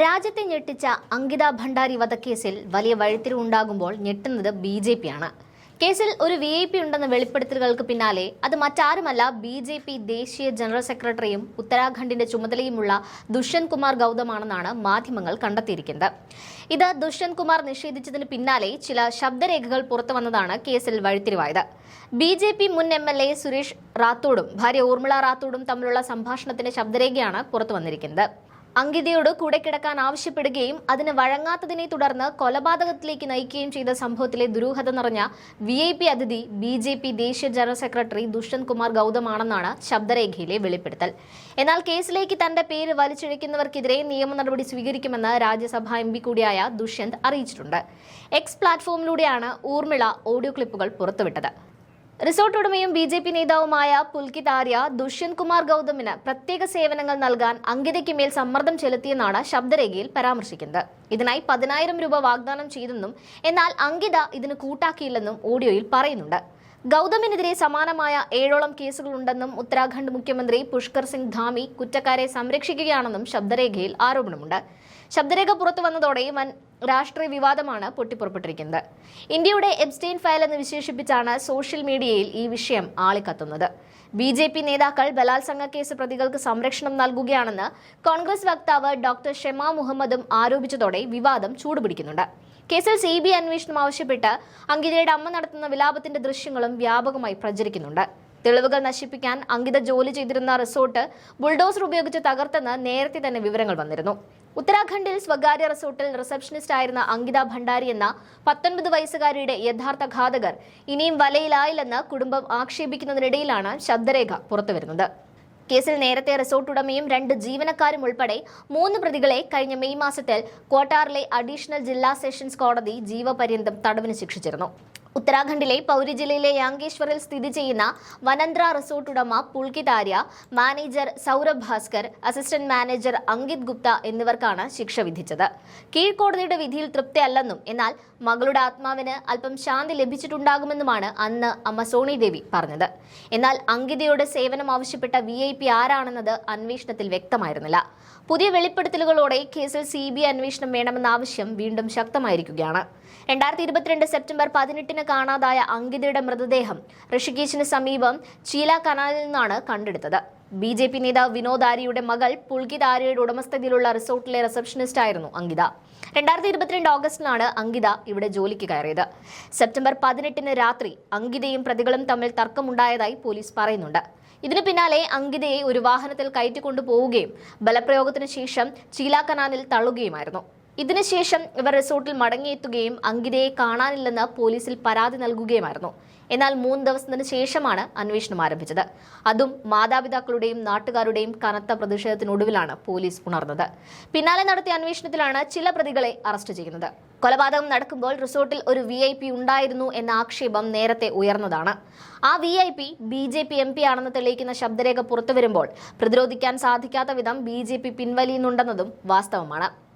രാജ്യത്തെ ഞെട്ടിച്ച അങ്കിത ഭണ്ഡാരി വധക്കേസിൽ വലിയ വഴിത്തിരിവുണ്ടാകുമ്പോൾ ഞെട്ടുന്നത് ബി.ജെ.പി. ആണ്. കേസിൽ ഒരു വി.ഐ.പി. ഉണ്ടെന്ന വെളിപ്പെടുത്തലുകൾക്ക് പിന്നാലെ അത് മറ്റാരുമല്ല ബി.ജെ.പി. ദേശീയ ജനറൽ സെക്രട്ടറിയും ഉത്തരാഖണ്ഡിന്റെ ചുമതലയുമുള്ള ദുഷ്യന്ത് കുമാർ ഗൗതമാണെന്നാണ് മാധ്യമങ്ങൾ കണ്ടെത്തിയിരിക്കുന്നത്. ഇത് ദുഷ്യന്ത് കുമാർ നിഷേധിച്ചതിന് പിന്നാലെ ചില ശബ്ദരേഖകൾ പുറത്തുവന്നതാണ് കേസിൽ വഴിത്തിരിവായത്. ബി.ജെ.പി. മുൻ എം.എൽ.എ. സുരേഷ് റാത്തോഡും ഭാര്യ ഊർമിള റാത്തോഡും തമ്മിലുള്ള സംഭാഷണത്തിന്റെ ശബ്ദരേഖയാണ് പുറത്തുവന്നിരിക്കുന്നത്. അങ്കിതയോട് കൂടെ കിടക്കാൻ ആവശ്യപ്പെടുകയും അതിന് വഴങ്ങാത്തതിനെ തുടർന്ന് കൊലപാതകത്തിലേക്ക് നയിക്കുകയും ചെയ്ത സംഭവത്തിലെ ദുരൂഹത നിറഞ്ഞ വി.ഐ.പി. അതിഥി ബി.ജെ.പി. ദേശീയ ജനറൽ സെക്രട്ടറി ദുഷ്യന്ത് കുമാർ ഗൗതമാണെന്നാണ് ശബ്ദരേഖയിലെ വെളിപ്പെടുത്തൽ. എന്നാൽ കേസിലേക്ക് തന്റെ പേര് വലിച്ചിഴയ്ക്കുന്നവർക്കെതിരെ നിയമ നടപടി സ്വീകരിക്കുമെന്ന് രാജ്യസഭാ എം.പി. കൂടിയായ ദുഷ്യന്ത് അറിയിച്ചിട്ടുണ്ട്. എക്സ് പ്ലാറ്റ്ഫോമിലൂടെയാണ് ഊർമിള ഓഡിയോ ക്ലിപ്പുകൾ പുറത്തുവിട്ടത്. റിസോർട്ട് ഉടമയും ബി.ജെ.പി. നേതാവുമായ പുൽകിത് ആര്യ ദുഷ്യന്ത് കുമാർ ഗൗതമിന് പ്രത്യേക സേവനങ്ങൾ നൽകാൻ അങ്കിതയ്ക്ക് മേൽ സമ്മർദ്ദം ചെലുത്തിയെന്നാണ് ശബ്ദരേഖയിൽ പരാമർശിക്കുന്നത്. ഇതിനായി 10,000 രൂപ വാഗ്ദാനം ചെയ്തെന്നും എന്നാൽ അങ്കിത ഇതിന് കൂട്ടാക്കിയില്ലെന്നും ഓഡിയോയിൽ പറയുന്നുണ്ട്. ഗൗതമിനെതിരെ സമാനമായ 7ഓളം കേസുകളുണ്ടെന്നും ഉത്തരാഖണ്ഡ് മുഖ്യമന്ത്രി പുഷ്കർ സിംഗ് ധാമി കുറ്റക്കാരെ സംരക്ഷിക്കുകയാണെന്നും ശബ്ദരേഖയിൽ ആരോപണമുണ്ട്. ശബ്ദരേഖ പുറത്തു വന്നതോടെ വൻ രാഷ്ട്രീയ വിവാദമാണ് പൊട്ടിപ്പുറപ്പെട്ടിരിക്കുന്നത്. ഇന്ത്യയുടെ എബ്സ്റ്റെയിൻ ഫയൽ എന്ന് വിശേഷിപ്പിച്ചാണ് സോഷ്യൽ മീഡിയയിൽ ഈ വിഷയം ആളിക്കത്തുന്നത്. ബി.ജെ.പി. നേതാക്കൾ ബലാത്സംഗ കേസ് പ്രതികൾക്ക് സംരക്ഷണം നൽകുകയാണെന്ന് കോൺഗ്രസ് വക്താവ് ഡോക്ടർ ഷെമ മുഹമ്മദും ആരോപിച്ചതോടെ വിവാദം ചൂടുപിടിക്കുന്നുണ്ട്. കേസിൽ CBI അന്വേഷണം ആവശ്യപ്പെട്ട് അങ്കിതയുടെ അമ്മ നടത്തുന്ന വിലാപത്തിന്റെ ദൃശ്യങ്ങളും വ്യാപകമായി പ്രചരിക്കുന്നുണ്ട്. തെളിവുകൾ നശിപ്പിക്കാൻ അങ്കിത ജോലി ചെയ്തിരുന്ന റിസോർട്ട് ബുൾഡോസർ ഉപയോഗിച്ച് തകർത്തെന്ന് നേരത്തെ തന്നെ വിവരങ്ങൾ വന്നിരുന്നു. ഉത്തരാഖണ്ഡിൽ സ്വകാര്യ റിസോർട്ടിൽ റിസപ്ഷനിസ്റ്റ് ആയിരുന്ന അങ്കിത ഭണ്ഡാരി എന്ന 19 വയസ്സുകാരിയുടെ യഥാർത്ഥ ഘാതകർ ഇനിയും വലയിലായില്ലെന്ന് കുടുംബം ആക്ഷേപിക്കുന്നതിനിടയിലാണ് ശബ്ദരേഖ പുറത്തുവരുന്നത്. കേസിൽ നേരത്തെ റിസോർട്ട് ഉടമയും 2 ജീവനക്കാരും ഉൾപ്പെടെ 3 പ്രതികളെ കഴിഞ്ഞ മെയ് മാസത്തിൽ ക്വാട്ടാറിലെ അഡീഷണൽ ജില്ലാ സെഷൻസ് കോടതി ജീവപര്യന്തം തടവിന് ശിക്ഷിച്ചിരുന്നു. ഉത്തരാഖണ്ഡിലെ പൗരി ജില്ലയിലെ യാങ്കേശ്വറിൽ സ്ഥിതി ചെയ്യുന്ന വനന്ദ്ര റിസോർട്ട് ഉടമ Pulkit Arya, manager Saurabh Bhaskar, assistant manager Ankit Gupta എന്നിവർക്കാണ് ശിക്ഷ വിധിച്ചത്. കീഴ്ക്കോടതിയുടെ വിധിയിൽ തൃപ്തിയല്ലെന്നും എന്നാൽ മകളുടെ ആത്മാവിന് അല്പം ശാന്തി ലഭിച്ചിട്ടുണ്ടാകുമെന്നുമാണ് അന്ന് അമ്മ സോണി ദേവി പറഞ്ഞത്. എന്നാൽ അങ്കിതയോട് സേവനം ആവശ്യപ്പെട്ട വി.ഐ.പി. ആരാണെന്നത് അന്വേഷണത്തിൽ വ്യക്തമായിരുന്നില്ല. പുതിയ വെളിപ്പെടുത്തലുകളോടെ കേസിൽ CBI അന്വേഷണം വേണമെന്ന ആവശ്യം വീണ്ടും ശക്തമായിരിക്കുകയാണ്. 2022 സെപ്റ്റംബർ 18-ന് കാണാതായ അങ്കിതയുടെ മൃതദേഹം ഋഷികേശിന് സമീപം ചീല കനാലിൽ നിന്നാണ് കണ്ടെടുത്തത്. ബി.ജെ.പി. നേതാവ് വിനോദ് ആര്യയുടെ മകൾ പുൽകിത് ആര്യയുടെ ഉടമസ്ഥതയിലുള്ള റിസോർട്ടിലെ റിസപ്ഷനിസ്റ്റ് ആയിരുന്നു അങ്കിത. 2022 ഓഗസ്റ്റിലാണ് അങ്കിത ഇവിടെ ജോലിക്ക് കയറിയത്. സെപ്റ്റംബർ 18-ന് രാത്രി അങ്കിതയും പ്രതികളും തമ്മിൽ തർക്കമുണ്ടായതായി പോലീസ് പറയുന്നുണ്ട്. ഇതിനു പിന്നാലെ അങ്കിതയെ ഒരു വാഹനത്തിൽ കയറ്റിക്കൊണ്ടുപോവുകയും ബലപ്രയോഗത്തിന് ശേഷം ചീല കനാലിൽ തള്ളുകയുമായിരുന്നു. ഇതിനുശേഷം ഇവർ റിസോർട്ടിൽ മടങ്ങിയെത്തുകയും അങ്കിതയെ കാണാനില്ലെന്ന് പോലീസിൽ പരാതി നൽകുകയുമായിരുന്നു. എന്നാൽ 3 ദിവസത്തിന് ശേഷമാണ് അന്വേഷണം ആരംഭിച്ചത്. അതും മാതാപിതാക്കളുടെയും നാട്ടുകാരുടെയും കനത്ത പ്രതിഷേധത്തിനൊടുവിലാണ് പോലീസ് ഉണർന്നത്. പിന്നാലെ നടത്തിയ അന്വേഷണത്തിലാണ് ചില പ്രതികളെ അറസ്റ്റ് ചെയ്യുന്നത്. കൊലപാതകം നടക്കുമ്പോൾ റിസോർട്ടിൽ ഒരു വി.ഐ.പി. ഉണ്ടായിരുന്നു എന്ന ആക്ഷേപം നേരത്തെ ഉയർന്നതാണ്. ആ വി.ഐ.പി. ബി.ജെ.പി. എം.പി. ആണെന്ന് തെളിയിക്കുന്ന ശബ്ദരേഖ പുറത്തുവരുമ്പോൾ പ്രതിരോധിക്കാൻ സാധിക്കാത്ത വിധം ബി.ജെ.പി. പിൻവലിയുന്നുണ്ടെന്നതും വാസ്തവമാണ്.